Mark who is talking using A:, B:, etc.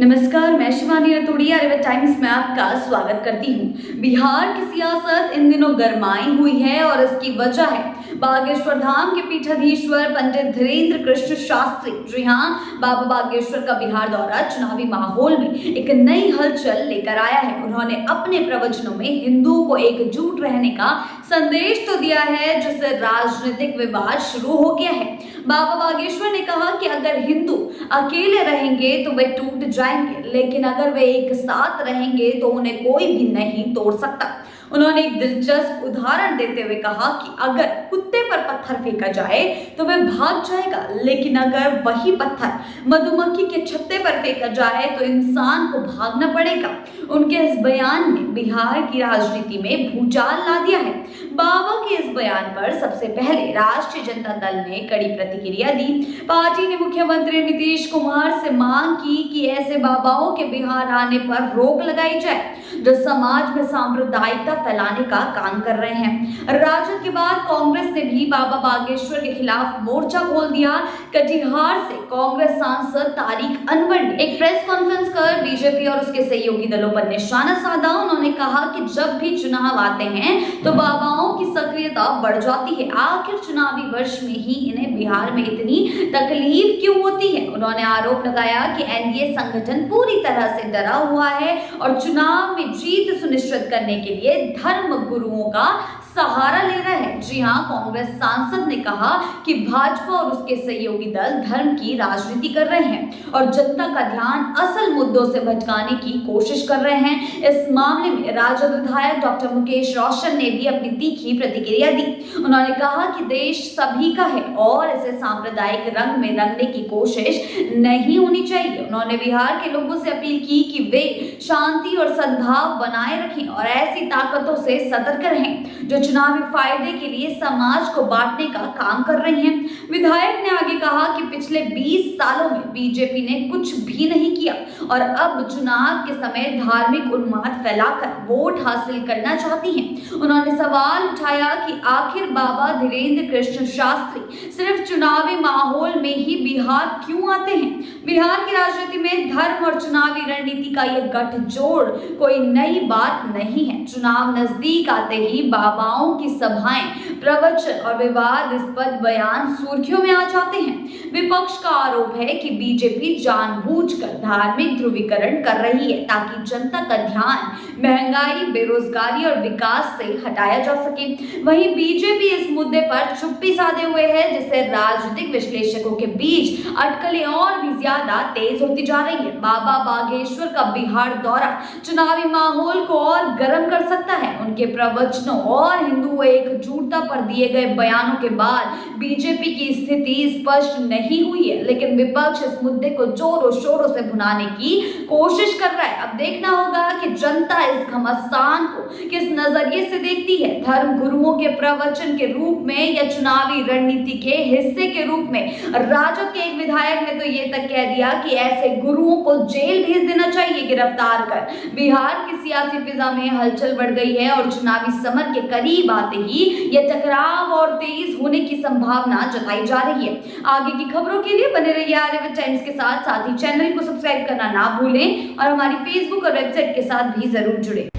A: नमस्कार, मैं शिवानी रतोड़ी आर्यभट्ट टाइम्स में आपका स्वागत करती हूँ। बिहार की सियासत इन दिनों गरमाई हुई है और इसकी वजह है बागेश्वर धाम के पीठाधीश्वर पंडित धीरेन्द्र कृष्ण शास्त्री। जी हाँ, बाबा बागेश्वर का बिहार दौरा चुनावी माहौल में एक नई हलचल लेकर आया है। उन्होंने अपने प्रवचनों में हिंदुओं को एकजुट रहने का संदेश तो दिया है, जिससे राजनीतिक विवाद शुरू हो गया है। बाबा बागेश्वर ने कहा कि अगर हिंदू अकेले रहेंगे तो वे टूट जाएंगे, लेकिन अगर वे एक साथ रहेंगे तो उन्हें कोई भी नहीं तोड़ सकता। उन्होंने एक दिलचस्प उदाहरण देते हुए कहा कि अगर कुत्ते पर पत्थर फेंका जाए तो वह भाग जाएगा, लेकिन अगर वही पत्थर मधुमक्खी के छत्ते पर फेंका जाए तो इंसान को भागना पड़ेगा। उनके इस बयान ने बिहार की राजनीति में भूचाल ला दिया है। बाबा के इस बयान पर सबसे पहले राष्ट्रीय जनता दल ने कड़ी प्रतिक्रिया दी। पार्टी ने मुख्यमंत्री नीतीश कुमार से मांग की कि ऐसे बाबाओं के बिहार आने पर रोक लगाई जाए जो समाज में सांप्रदायिकता फैलाने का काम कर रहे हैं। राजद के बाद कांग्रेस ने भी बाबा बागेश्वर के खिलाफ मोर्चा खोल दिया। कटिहार से कांग्रेस सांसद तारिक अनवर ने एक प्रेस कॉन्फ्रेंस कर बीजेपी और उसके सहयोगी दलों पर निशाना साधा। उन्होंने कहा कि जब भी चुनाव आते हैं तो बाबाओं की सक्रियता बढ़ जाती है। आखिर चुनावी वर्ष में ही इन्हें बिहार में इतनी तकलीफ क्यों होती है। उन्होंने आरोप लगाया कि एनडीए संगठन पूरी तरह से डरा हुआ है और चुनाव में जीत सुनिश्चित करने के लिए धर्म गुरुओं का सहारा ले रहा है। जी हाँ, कांग्रेस सांसद ने कहा कि भाजपा और उसके सहयोगी दल धर्म की राजनीति कर रहे हैं और जनता का ध्यान असल मुद्दों से भटकाने की कोशिश कर रहे हैं। इस मामले में राजद विधायक डॉक्टर मुकेश रोशन ने भी अपनी तीखी प्रतिक्रिया दी। उन्होंने कहा कि देश सभी का है और इसे सांप्रदायिक रंग में रंगने की कोशिश नहीं होनी चाहिए। उन्होंने बिहार के लोगों से अपील की कि वे शांति और सद्भाव बनाए रखें और ऐसी ताकतों से सतर्क रहें जो चुनावी फायदे के लिए समाज को बांटने का काम कर रही हैं। विधायक ने आगे कहा कि पिछले 20 सालों में बीजेपी ने कुछ भी नहीं किया और अब चुनाव के समय धार्मिक उन्माद फैलाकर वोट हासिल करना चाहती हैं। उन्होंने सवाल उठाया कि आखिर बाबा धीरेन्द्र कृष्ण शास्त्री सिर्फ चुनावी माहौल में ही बिहार क्यों आते हैं। बिहार की राजनीति में धर्म और चुनावी रणनीति का यह गठजोड़ कोई नई बात नहीं है। चुनाव नजदीक आते ही बाबाओं की सभाएं, प्रवचन और विवादास्पद बयान सुर्खियों में आ जाते हैं। विपक्ष का आरोप है कि बीजेपी जानबूझकर धार्मिक ध्रुवीकरण कर रही है ताकि जनता का ध्यान महंगाई, बेरोजगारी और विकास से हटाया जा सके। वहीं बीजेपी इस मुद्दे पर चुप्पी साधे हुए है, जिससे राजनीतिक विश्लेषकों के बीच अटकलें और भी ज्यादा तेज होती जा रही है। बाबा बागेश्वर का बिहार दौरा चुनावी माहौल को और गर्म कर सकता है। उनके प्रवचनों और हिंदू एकजुटता पर दिए गए बयानों के बाद बीजेपी की स्थिति स्पष्ट नहीं हुई है, लेकिन विपक्ष इस मुद्दे को जोरों शोरों से भुनाने की कोशिश कर रहा है। अब देखना होगा कि जनता इस घमासान को किस नजरिए से देखती है, धर्म गुरुओं के प्रवचन के रूप में या चुनावी रणनीति के हिस्से के रूप में। राजद के एक विधायक ने तो ये तक कह दिया कि ऐसे गुरुओं को जेल भेज देना चाहिए गिरफ्तार कर। बिहार की सियासी फिजा में हलचल बढ़ गई है और चुनावी समर के करीब आते ही यह टकराव और तेज होने की संभावना जताई जा रही है। आगे की खबरों के लिए बने रहिए आर्यभट्ट टाइम्स के साथ ही चैनल को सब्सक्राइब करना ना भूलें और हमारी फेसबुक और वेबसाइट के साथ भी जरूर जुड़े।